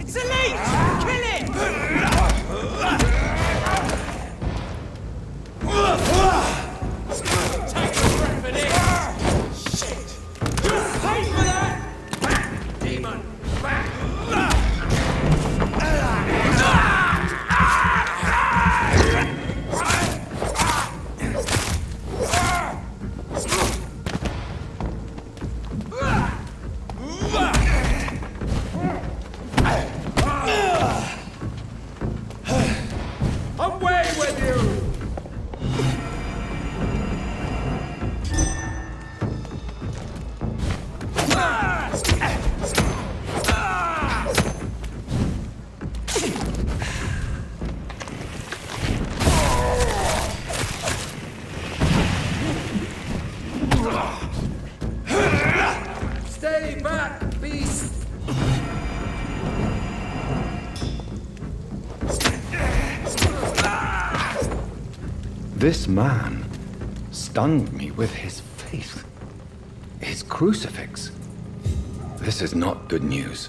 It's a leech! Kill it! Take a breath of this! Shit! You'll pay for that! Back, demon! Back! Away with you! Stay back, beast! This man stunned me with his faith. His crucifix. This is not good news.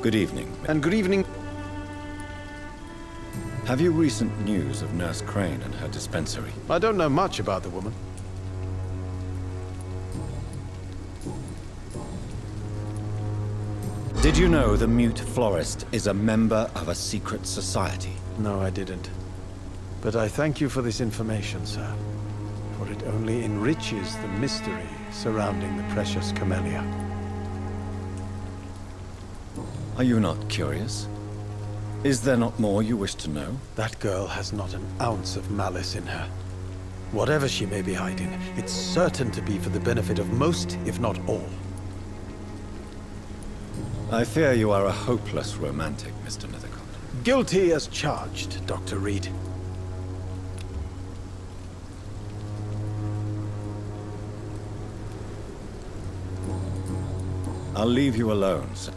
Good evening. And good evening. Have you recent news of Nurse Crane and her dispensary? I don't know much about the woman. Did you know the mute florist is a member of a secret society? No, I didn't. But I thank you for this information, sir. For it only enriches the mystery surrounding the precious camellia. Are you not curious? Is there not more you wish to know? That girl has not an ounce of malice in her. Whatever she may be hiding, it's certain to be for the benefit of most, if not all. I fear you are a hopeless romantic, Mr. Nethercott. Guilty as charged, Dr. Reed. I'll leave you alone, sir.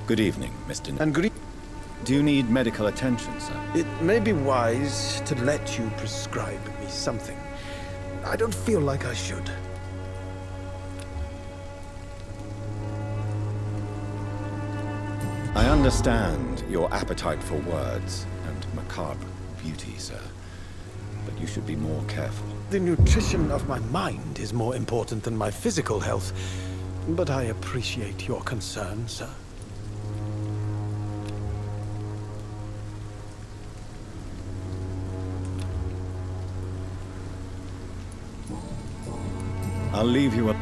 Good evening, Mr. And Do you need medical attention, sir? it may be wise to let you prescribe me something. I don't feel like I should. I understand your appetite for words and macabre beauty, sir. But you should be more careful. The nutrition of my mind is more important than my physical health. But I appreciate your concern, sir. I'll leave you a...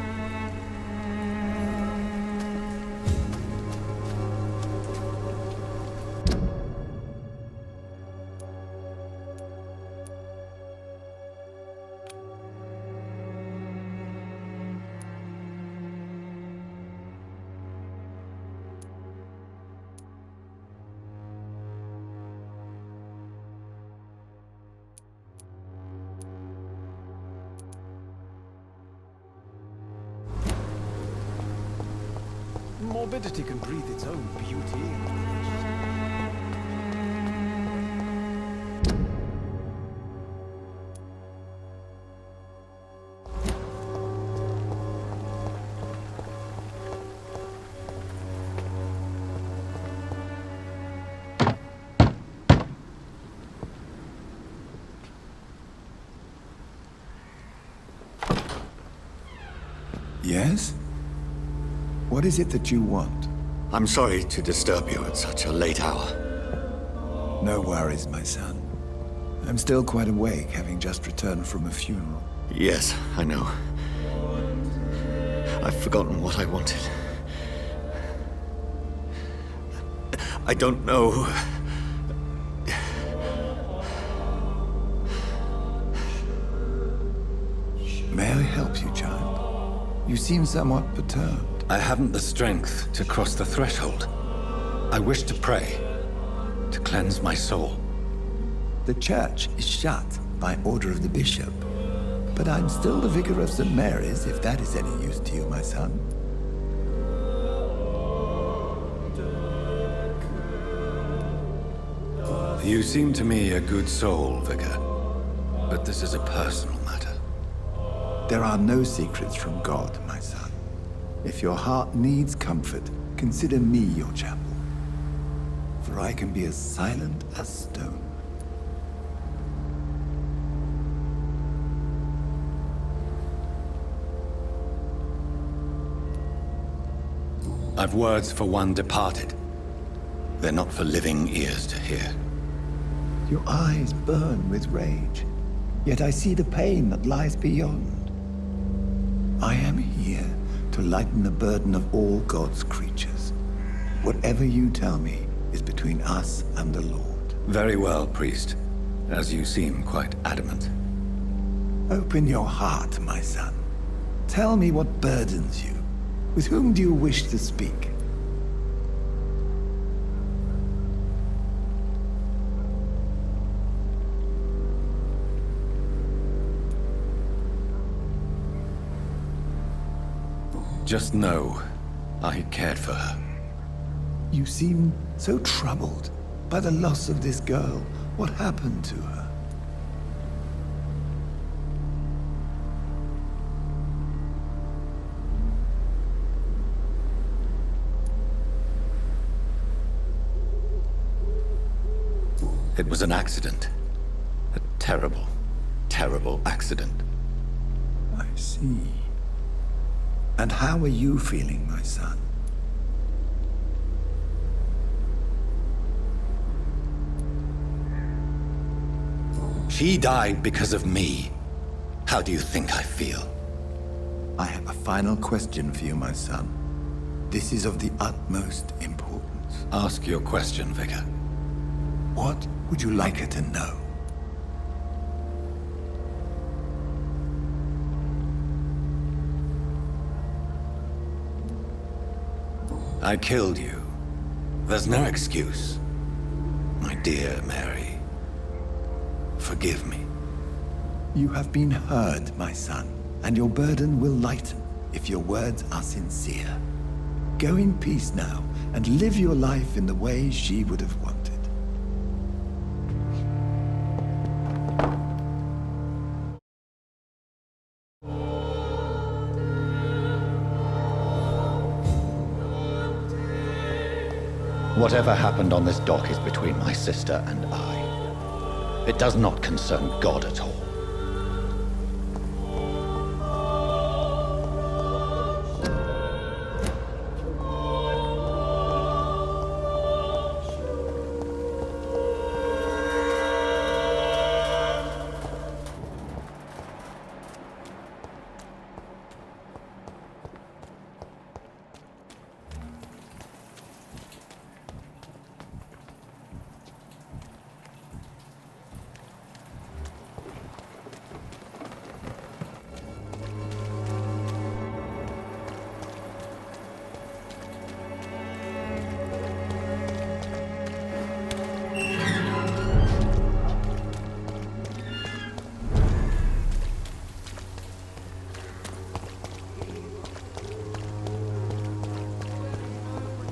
Morbidity can breathe its own beauty and grace. Yes? What is it that you want? I'm sorry to disturb you at such a late hour. No worries, my son. I'm still quite awake, having just returned from a funeral. Yes, I know. I've forgotten what I wanted. I don't know. May I help you, child? You seem somewhat perturbed. I haven't the strength to cross the threshold. I wish to pray, to cleanse my soul. The church is shut by order of the bishop. But I'm still the vicar of St. Mary's, if that is any use to you, my son. You seem to me a good soul, Vicar. But this is a personal matter. There are no secrets from God, my son. If your heart needs comfort, consider me your chapel. For I can be as silent as stone. I've words for one departed. They're not for living ears to hear. Your eyes burn with rage, yet I see the pain that lies beyond. I am here to lighten the burden of all God's creatures. Whatever you tell me is between us and the Lord. Very well, priest. As you seem quite adamant. Open your heart, my son. Tell me what burdens you. With whom do you wish to speak? Just know, I cared for her. You seem so troubled by the loss of this girl. What happened to her? It was an accident. A terrible, terrible accident. I see. And how are you feeling, my son? She died because of me. How do you think I feel? I have a final question for you, my son. This is of the utmost importance. Ask your question, Vicar. What would you like her to know? I killed you. There's no excuse. My dear Mary, forgive me. You have been heard, my son, and your burden will lighten if your words are sincere. Go in peace now, and live your life in the way she would have wanted. Whatever happened on this dock is between my sister and I. It does not concern God at all.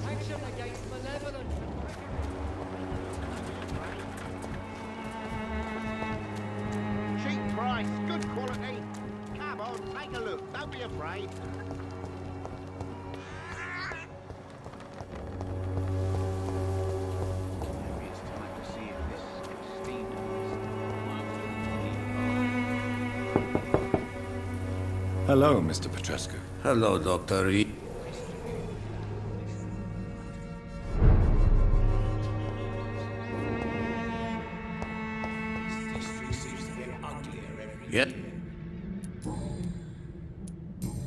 Protection against malevolent. Cheap price, good quality. Come on, take a look. Don't be afraid. Maybe it's time to see if this esteemed Hello, Mr. Petrescu. Hello, Dr. Reed. Yeah,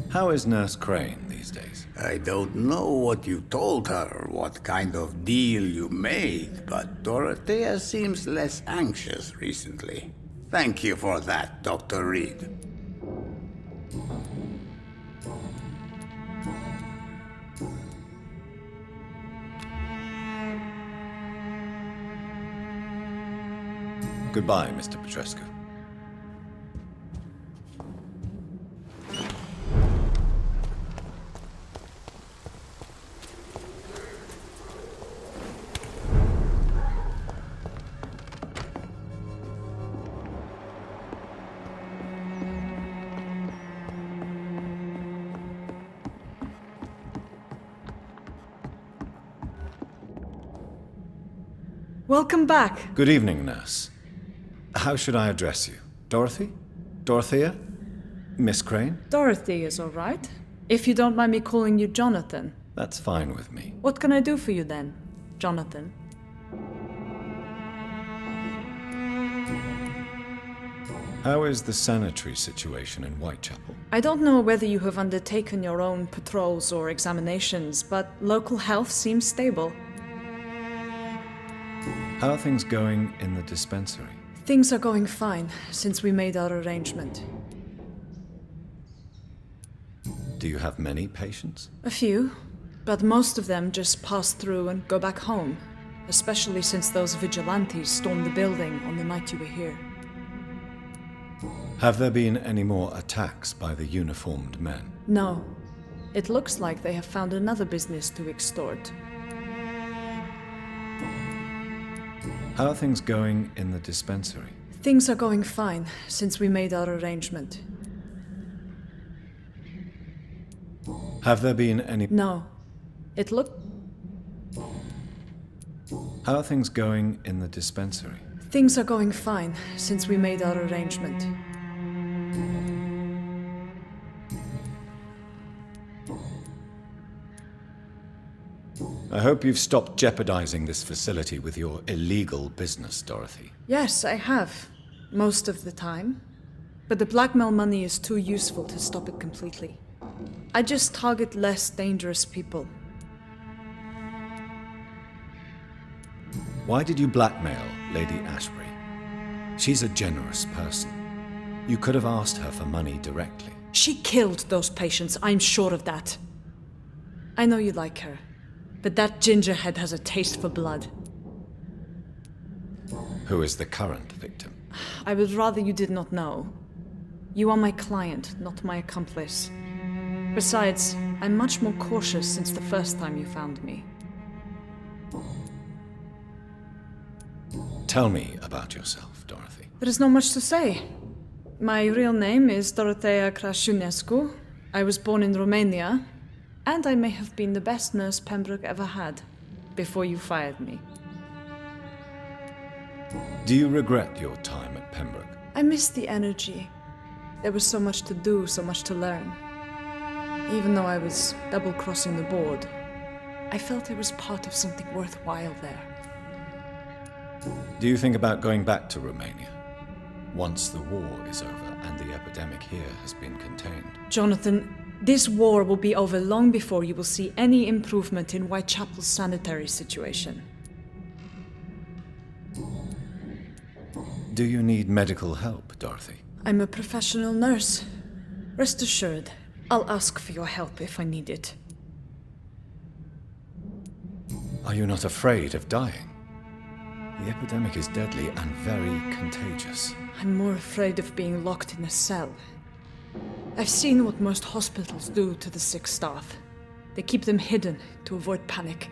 How is Nurse Crane these days? I don't know what you told her, what kind of deal you made, but Dorothea seems less anxious recently. Thank you for that, Dr. Reed. Goodbye, Mr. Petrescu. Welcome back. Good evening, Nurse. How should I address you? Dorothy? Dorothea? Miss Crane? Dorothy is all right. If you don't mind me calling you Jonathan. That's fine with me. What can I do for you then, Jonathan? How is the sanitary situation in Whitechapel? I don't know whether you have undertaken your own patrols or examinations, but local health seems stable. How are things going in the dispensary? Things are going fine since we made our arrangement. Do you have many patients? A few, but most of them just pass through and go back home, especially since those vigilantes stormed the building on the night you were here. Have there been any more attacks by the uniformed men? No. It looks like they have found another business to extort. How are things going in the dispensary? Things are going fine since we made our arrangement. Have there been any... No. It looked... How are things going in the dispensary? Things are going fine since we made our arrangement. I hope you've stopped jeopardizing this facility with your illegal business, Dorothy. Yes, I have. Most of the time. But the blackmail money is too useful to stop it completely. I just target less dangerous people. Why did you blackmail Lady Ashbury? She's a generous person. You could have asked her for money directly. She killed those patients, I'm sure of that. I know you like her, but that gingerhead has a taste for blood. Who is the current victim? I would rather you did not know. You are my client, not my accomplice. Besides, I'm much more cautious since the first time you found me. Tell me about yourself, Dorothy. There is not much to say. My real name is Dorothea Crasciunescu. I was born in Romania, and I may have been the best nurse Pembroke ever had, before you fired me. Do you regret your time at Pembroke? I miss the energy. There was so much to do, so much to learn. Even though I was double-crossing the board, I felt I was part of something worthwhile there. Do you think about going back to Romania once the war is over and the epidemic here has been contained? Jonathan, this war will be over long before you will see any improvement in Whitechapel's sanitary situation. Do you need medical help, Dorothy? I'm a professional nurse. Rest assured, I'll ask for your help if I need it. Are you not afraid of dying? The epidemic is deadly and very contagious. I'm more afraid of being locked in a cell. I've seen what most hospitals do to the sick staff. They keep them hidden to avoid panic.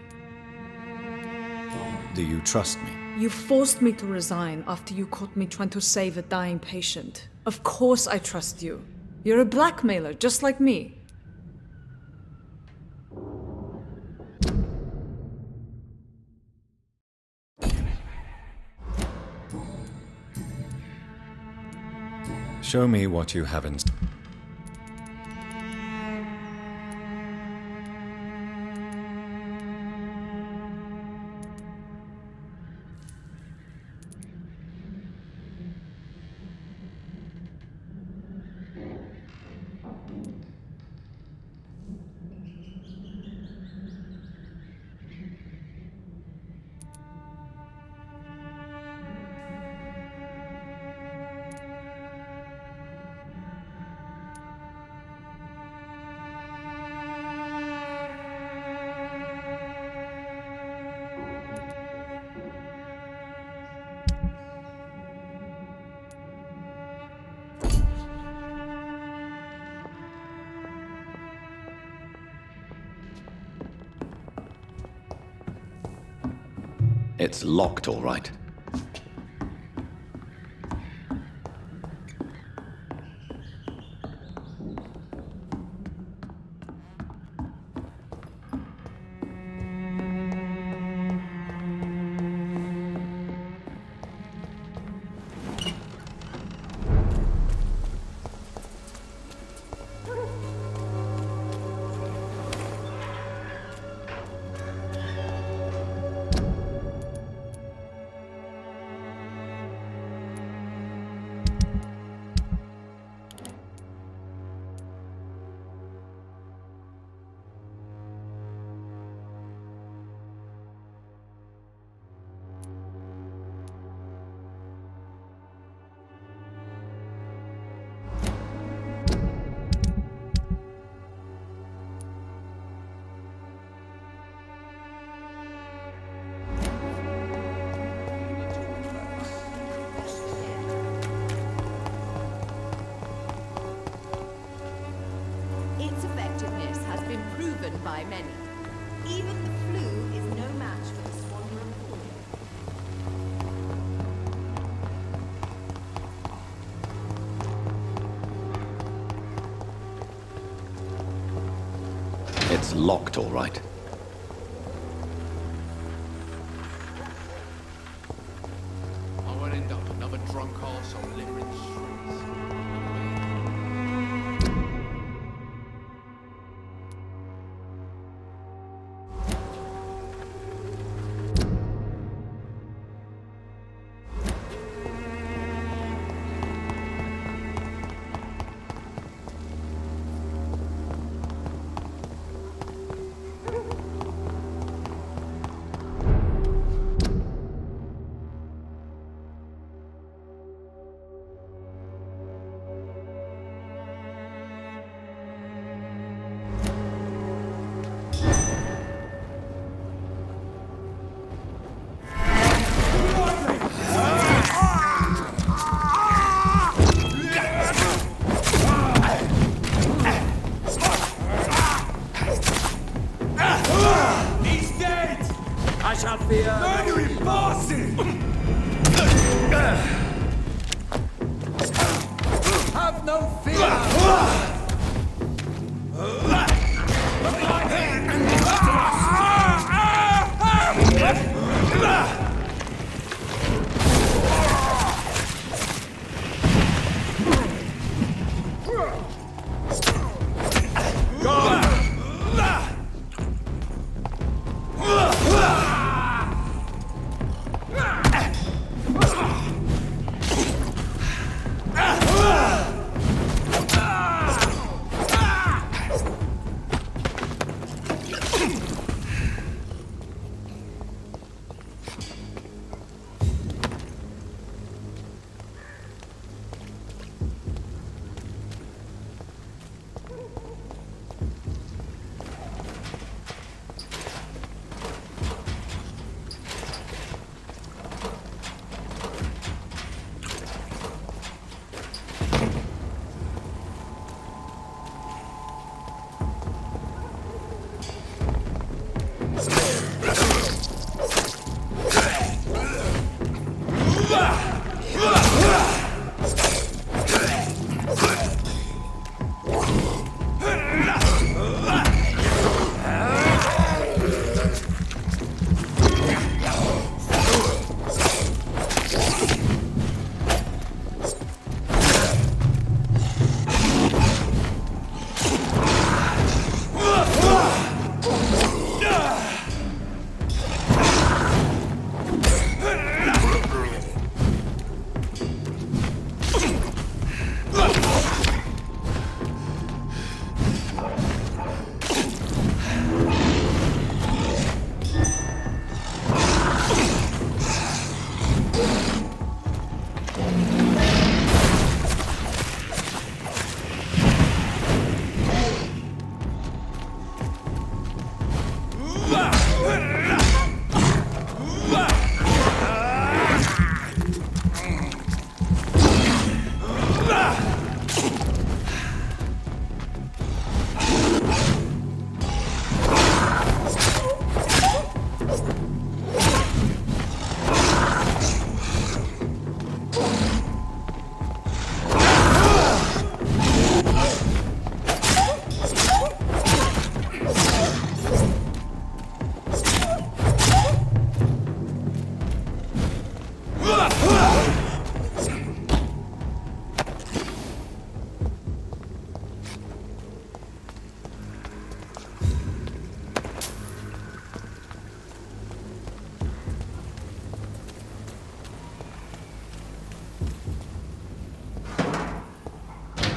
Do you trust me? You forced me to resign after you caught me trying to save a dying patient. Of course I trust you. You're a blackmailer, just like me. Show me what you have in... It's locked, all right. Its effectiveness has been proven by many. Even the flu is no match for the swan report. It's locked, all right. I won't end up another drunk arsehole littering the streets.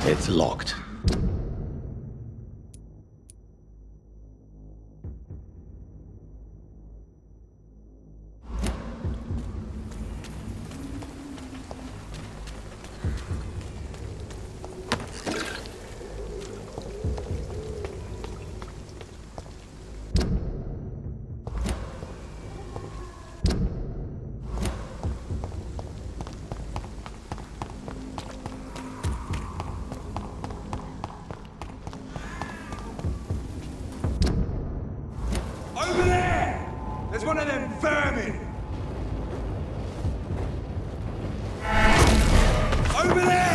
It's locked. Over there! There's one of them vermin! Over there!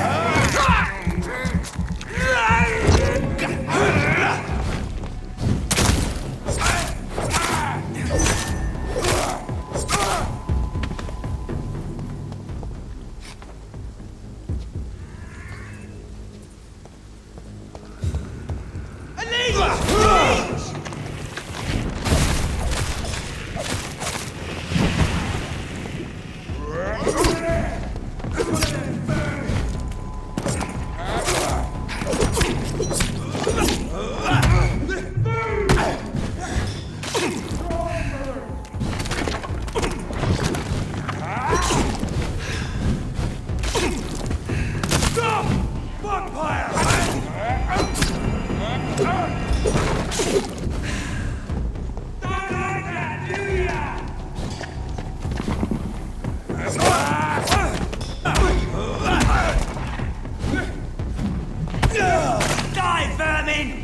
Stop! Vampire! Die, vermin!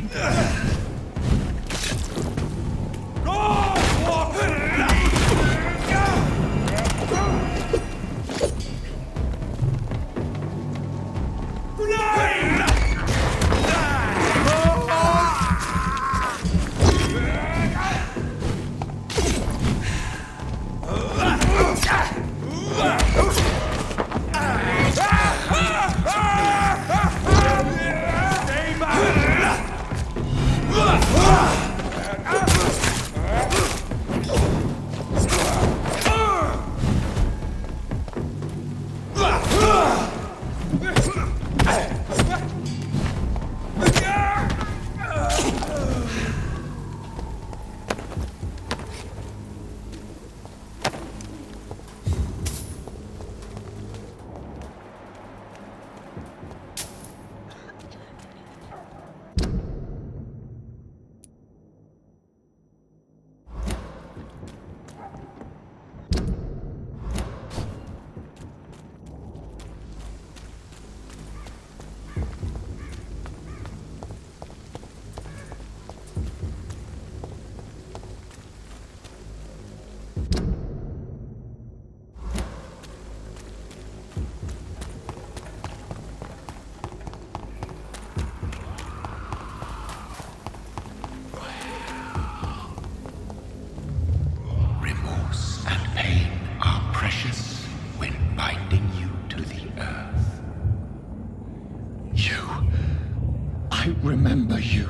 remember you.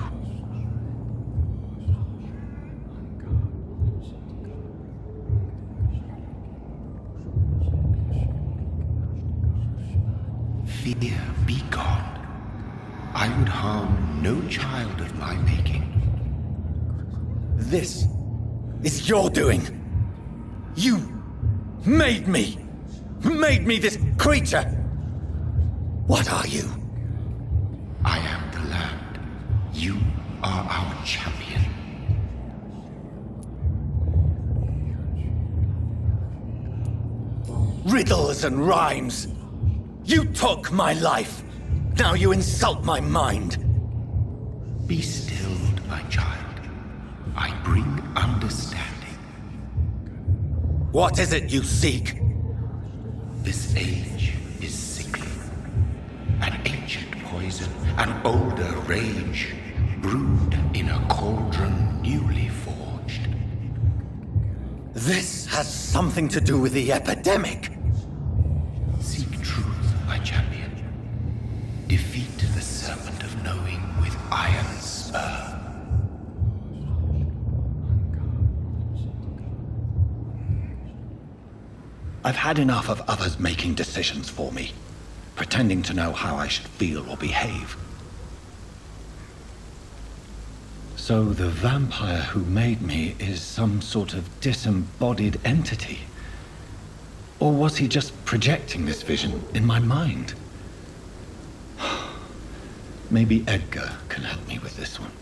Fear be gone. I would harm no child of my making. This is your doing. You made me this creature. What are you? I am the land. You are our champion. Riddles and rhymes. You took my life. Now you insult my mind. Be stilled, my child. I bring understanding. What is it you seek? This age is sickly. An ancient poison, an older rage, brewed in a cauldron newly forged. This has something to do with the epidemic. Seek truth, my champion. Defeat the serpent of knowing with iron spur. I've had enough of others making decisions for me. pretending to know how I should feel or behave. So the vampire who made me is some sort of disembodied entity? Or was he just projecting this vision in my mind? Maybe Edgar can help me with this one.